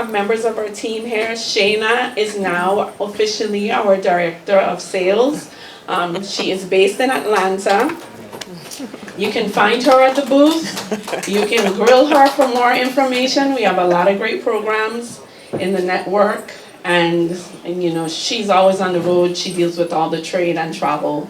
have members of our team here. Shayna is now officially our Director of Sales. She is based in Atlanta. You can find her at the booth. You can grill her for more information. We have a lot of great programs in the network. And you know, she's always on the road. She deals with all the trade and travel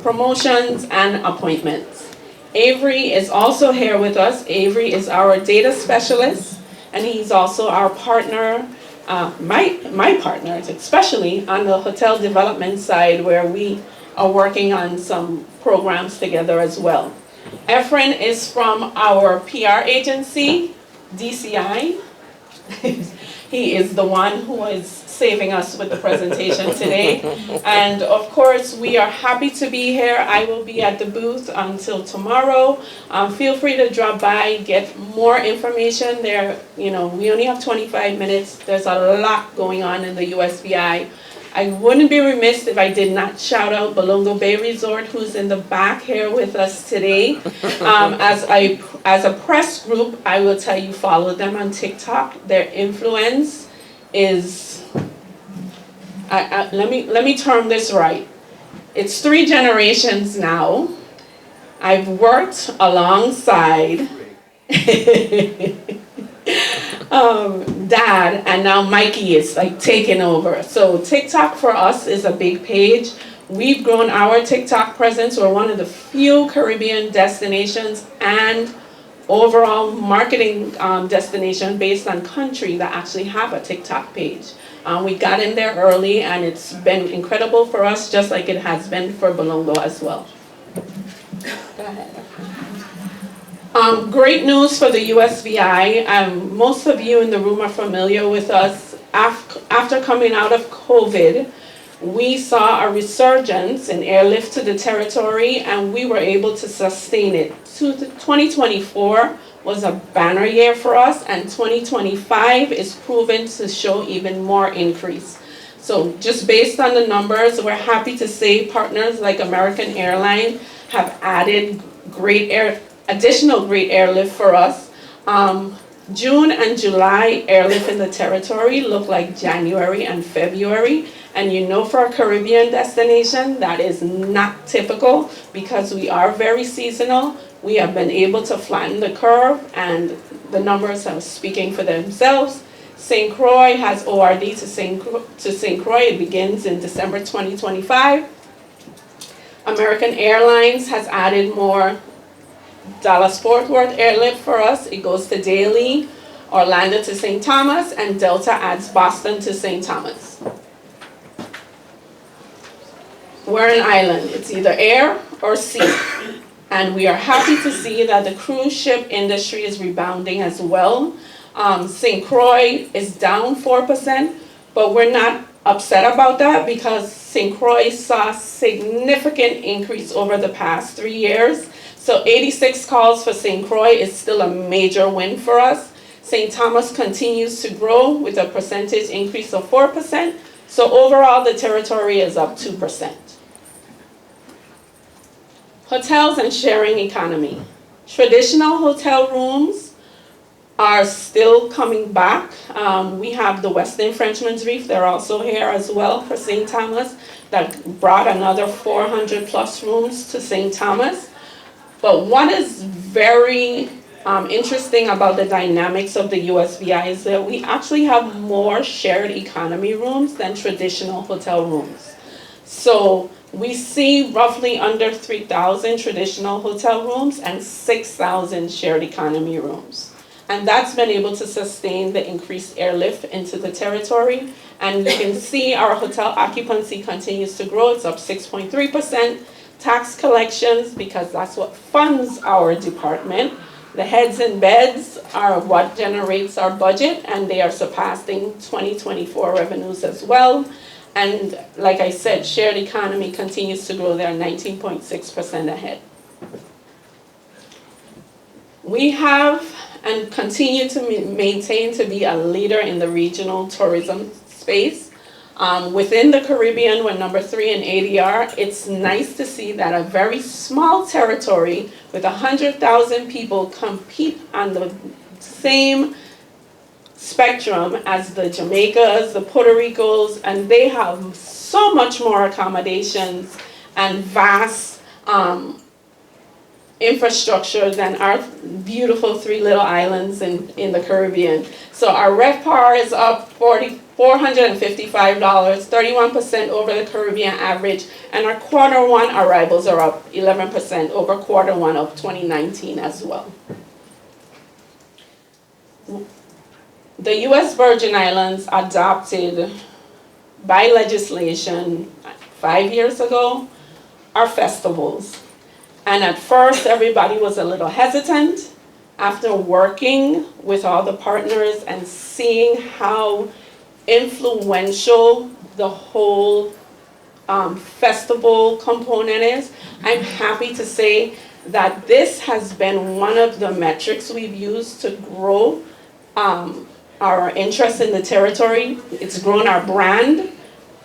promotions and appointments. Avery is also here with us. Avery is our data specialist, and he's also our partner, my partner, especially on the hotel development side, where we are working on some programs together as well. Efren is from our PR agency, DCI. He is the one who is saving us with the presentation today. And of course, we are happy to be here. I will be at the booth until tomorrow. Feel free to drop by, get more information there. You know, we only have 25 minutes. There's a lot going on in the U.S.VI. I wouldn't be remiss if I did not shout out Balongo Bay Resort, who's in the back here with us today. As a press group, I will tell you, follow them on TikTok. Their influence is, let me term this right. It's 3 generations now. I've worked alongside Dad, and now Mikey is like taking over. So TikTok for us is a big page. We've grown our TikTok presence. We're one of the few Caribbean destinations and overall marketing destination based on country that actually have a TikTok page. We got in there early, and it's been incredible for us, just like it has been for Balongo as well. Go ahead. Great news for the U.S.VI. Most of you in the room are familiar with us. After coming out of COVID, we saw a resurgence in airlift to the territory, and we were able to sustain it. 2024 was a banner year for us, and 2025 is proven to show even more increase. So just based on the numbers, we're happy to say partners like American Airlines have added additional great airlift for us. June and July airlift in the territory look like January and February. And you know, for a Caribbean destination, that is not typical because we are very seasonal. We have been able to flatten the curve, and the numbers are speaking for themselves. St. Croix has ORD to St. Croix. It begins in December 2025. American Airlines has added more Dallas-Fort Worth airlift for us. It goes to Daly, Orlando to St. Thomas, and Delta adds Boston to St. Thomas. We're an island. It's either air or sea. And we are happy to see that the cruise ship industry is rebounding as well. St. Croix is down 4%, but we're not upset about that because St. Croix saw a significant increase over the past 3 years. So 86 calls for St. Croix is still a major win for us. St. Thomas continues to grow with a percentage increase of 4%. So overall, the territory is up 2%. Hotels and sharing economy. Traditional hotel rooms are still coming back. We have the Westin Frenchman's Reef. They're also here as well for St. Thomas. That brought another 400 plus rooms to St. Thomas. But what is very interesting about the dynamics of the U.S.VI is that we actually have more shared economy rooms than traditional hotel rooms. So we see roughly under 3,000 traditional hotel rooms and 6,000 shared economy rooms. And that's been able to sustain the increased airlift into the territory. And you can see our hotel occupancy continues to grow. It's up 6.3%. Tax collections, because that's what funds our department. The heads and beds are what generates our budget, and they are surpassing 2024 revenues as well. And like I said, shared economy continues to grow. They're 19.6% ahead. We have and continue to maintain to be a leader in the regional tourism space. Within the Caribbean, we're number 3 in ADR. It's nice to see that a very small territory with 100,000 people compete on the same spectrum as the Jamaicas, the Puerto Ricos, and they have so much more accommodations and vast infrastructure than our beautiful three little islands in the Caribbean. So our RevPAR is up $455, 31% over the Caribbean average, and our quarter one arrivals are up 11% over quarter one of 2019 as well. The U.S. Virgin Islands adopted by legislation 5 years ago our festivals. And at first everybody was a little hesitant. After working with all the partners and seeing how influential the whole festival component is, I'm happy to say that this has been one of the metrics we've used to grow our interest in the territory. It's grown our brand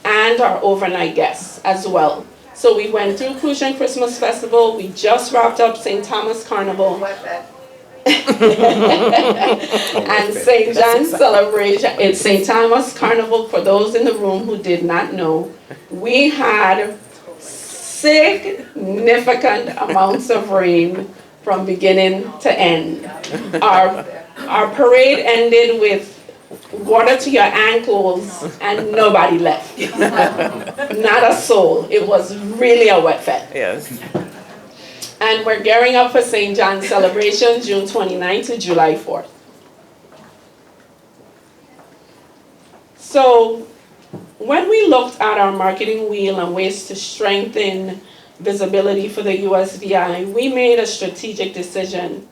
and our overnight guests as well. So we went through Crucian Christmas Festival, we just wrapped up St. Thomas Carnival, and St. John's Celebration. It's St. Thomas Carnival, for those in the room who did not know. We had significant amounts of rain from beginning to end. Our parade ended with water to your ankles and nobody left. Not a soul. It was really a wet fest. Yes. And we're gearing up for St. John's Celebration, June 29th to July 4th. So when we looked at our marketing wheel and ways to strengthen visibility for the U.S.VI, we made a strategic decision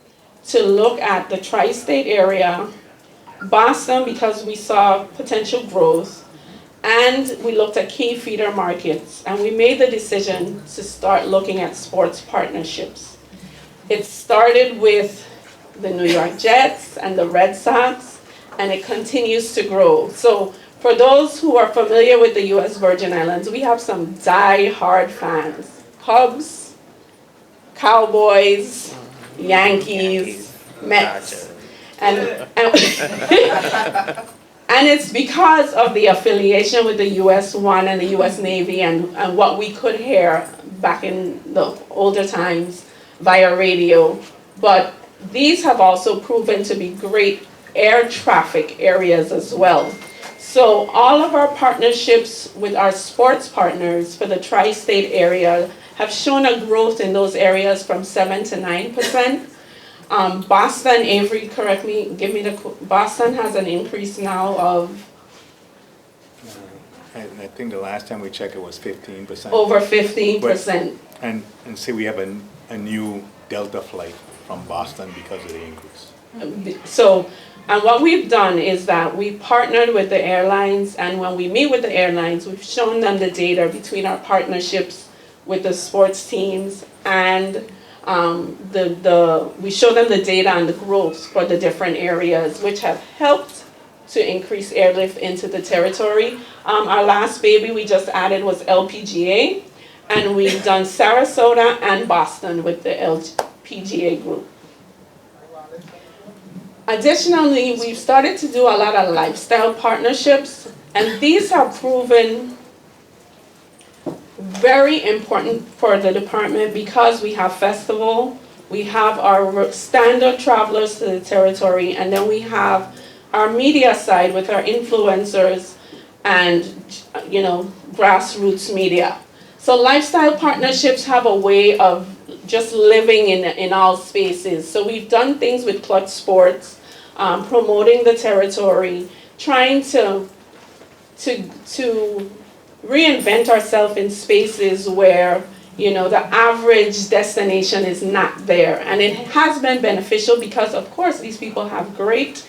to look at the tri-state area, Boston because we saw potential growth, and we looked at key feeder markets, and we made the decision to start looking at sports partnerships. It started with the New York Jets and the Red Sox, and it continues to grow. So for those who are familiar with the U.S. Virgin Islands, we have some die-hard fans. Cubs, Cowboys, Yankees, Mets. And it's because of the affiliation with the U.S.I and the U.S. Navy and what we could hear back in the older times via radio. But these have also proven to be great air traffic areas as well. So all of our partnerships with our sports partners for the tri-state area have shown a growth in those areas from 7 to 9%. Boston, Avery, correct me, Boston has an increase now of? I think the last time we checked it was 15%. Over 15%. And see, we have a new Delta flight from Boston because of the increase. So, and what we've done is that we partnered with the airlines, and when we meet with the airlines, we've shown them the data between our partnerships with the sports teams and we show them the data and the growth for the different areas, which have helped to increase airlift into the territory. Our last baby we just added was LPGA, and we've done Sarasota and Boston with the LPGA group. Additionally, we've started to do a lot of lifestyle partnerships, and these have proven very important for the department because we have festival, we have our standard travelers to the territory, and then we have our media side with our influencers and, you know, grassroots media. So lifestyle partnerships have a way of just living in all spaces. So we've done things with Clutch Sports, promoting the territory, trying to reinvent ourselves in spaces where, you know, the average destination is not there. And it has been beneficial because, of course, these people have great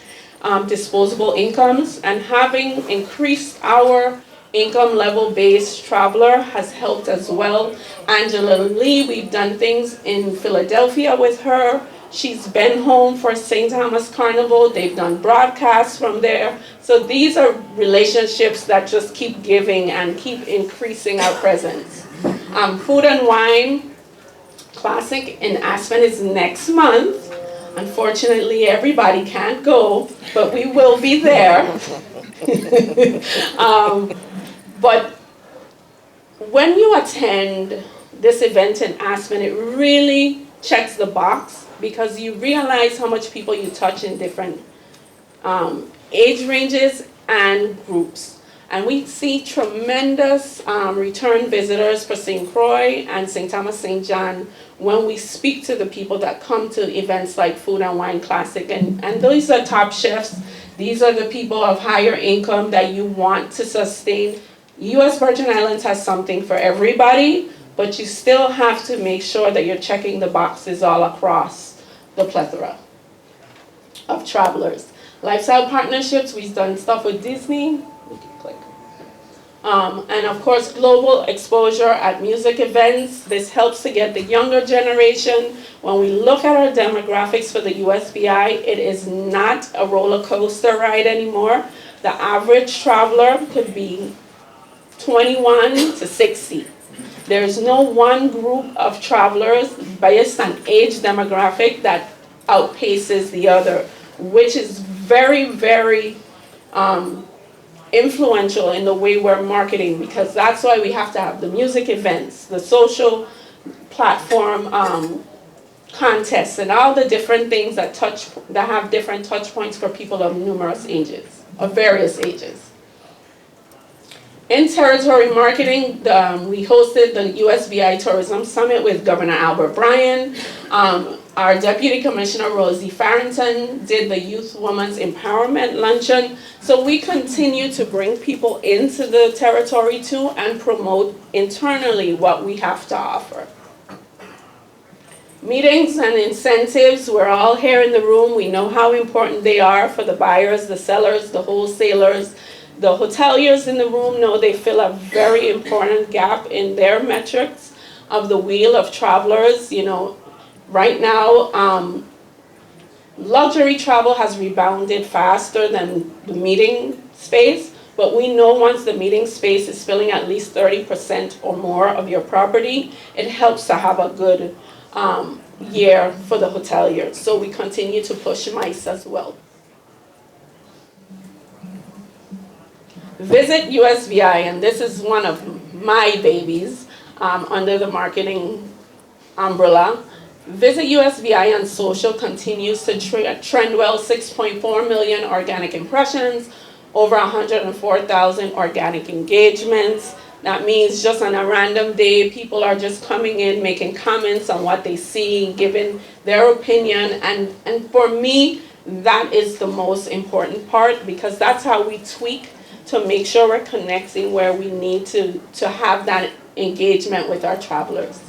disposable incomes, and having increased our income level based traveler has helped as well. Angela Lee, we've done things in Philadelphia with her. She's been home for St. Thomas Carnival. They've done broadcasts from there. So these are relationships that just keep giving and keep increasing our presence. Food and Wine Classic in Aspen is next month. Unfortunately, everybody can't go, but we will be there. But when you attend this event in Aspen, it really checks the box because you realize how much people you touch in different age ranges and groups. And we see tremendous return visitors for St. Croix and St. Thomas St. John when we speak to the people that come to events like Food and Wine Classic. And these are top chefs. These are the people of higher income that you want to sustain. U.S. Virgin Islands has something for everybody, but you still have to make sure that you're checking the boxes all across the plethora of travelers. Lifestyle partnerships, we've done stuff with Disney. We can click. And of course, global exposure at music events. This helps to get the younger generation. When we look at our demographics for the U.S.VI, it is not a roller coaster ride anymore. The average traveler could be 21 to 60. There's no one group of travelers based on age demographic that outpaces the other, which is very, very influential in the way we're marketing, because that's why we have to have the music events, the social platform contests, and all the different things that have different touch points for people of numerous ages, of various ages. In territory marketing, we hosted the U.S.VI Tourism Summit with Governor Albert Bryan. Our Deputy Commissioner Rosie Farrington did the Youth Women's Empowerment Luncheon. So we continue to bring people into the territory too and promote internally what we have to offer. Meetings and incentives, we're all here in the room. We know how important they are for the buyers, the sellers, the wholesalers. The hoteliers in the room know they fill a very important gap in their metrics of the wheel of travelers. You know, right now, luxury travel has rebounded faster than the meeting space, but we know once the meeting space is filling at least 30% or more of your property, it helps to have a good year for the hoteliers. So we continue to push MICE as well. Visit U.S.VI, and this is one of my babies under the marketing umbrella. Visit U.S.VI on social continues to trend well, 6.4 million organic impressions, over 104,000 organic engagements. That means just on a random day, people are just coming in, making comments on what they see, giving their opinion. And for me, that is the most important part, because that's how we tweak to make sure we're connecting where we need to have that engagement with our travelers.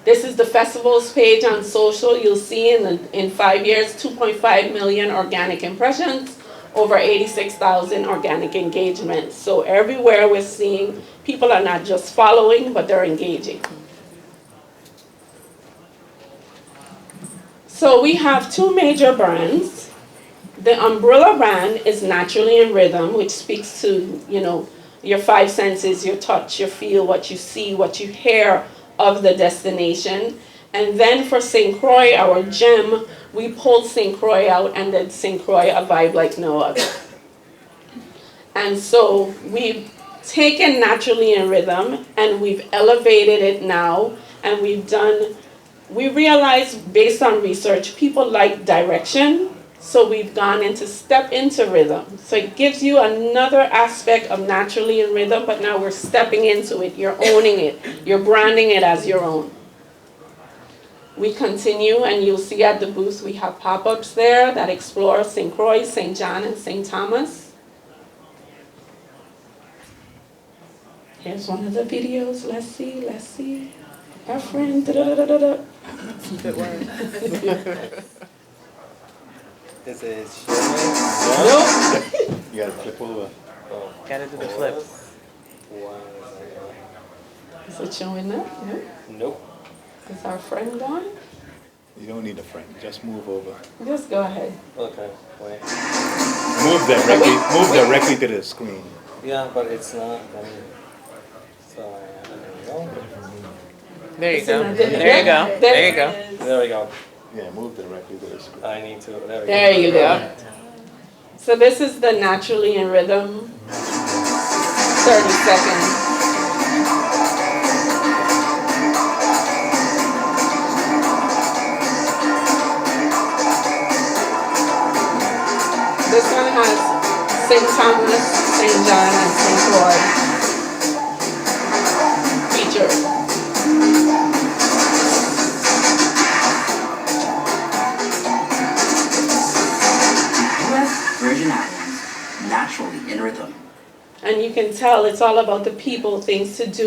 This is the festivals page on social. You'll see in 5 years, 2.5 million organic impressions, over 86,000 organic engagements. So everywhere we're seeing people are not just following, but they're engaging. So we have two major brands. The umbrella brand is Naturally in Rhythm, which speaks to, you know, your five senses, your touch, your feel, what you see, what you hear of the destination. And then for St. Croix, our gem, we pulled St. Croix out and did St. Croix a vibe like no other. And so we've taken Naturally in Rhythm and we've elevated it now, and we realized based on research, people like direction. So we've gone into step into rhythm. So it gives you another aspect of Naturally in Rhythm, but now we're stepping into it. You're owning it. You're branding it as your own. We continue, and you'll see at the booth we have pop-ups there that explore St. Croix, St. John, and St. Thomas. Here's one of the videos. Let's see. Our friend. Good word. Is it showing? Nope. You gotta flip over. Oh. Gotta do the flip. Is it showing up? No. Nope. Is our friend gone? You don't need a friend, just move over. Just go ahead. Okay, wait. Move directly to the screen. Yeah, but it's not. So I don't know. There you go. It's in There you go. there There you it go. is. There we go. Yeah, move directly to the screen. I need to. There we There go. you go. So this is the naturally in rhythm, 30 seconds. This one has St. Thomas, St. John, and St. Croix featured. U.S. Virgin Islands, naturally in rhythm. And you can tell it's all about the people, things to do.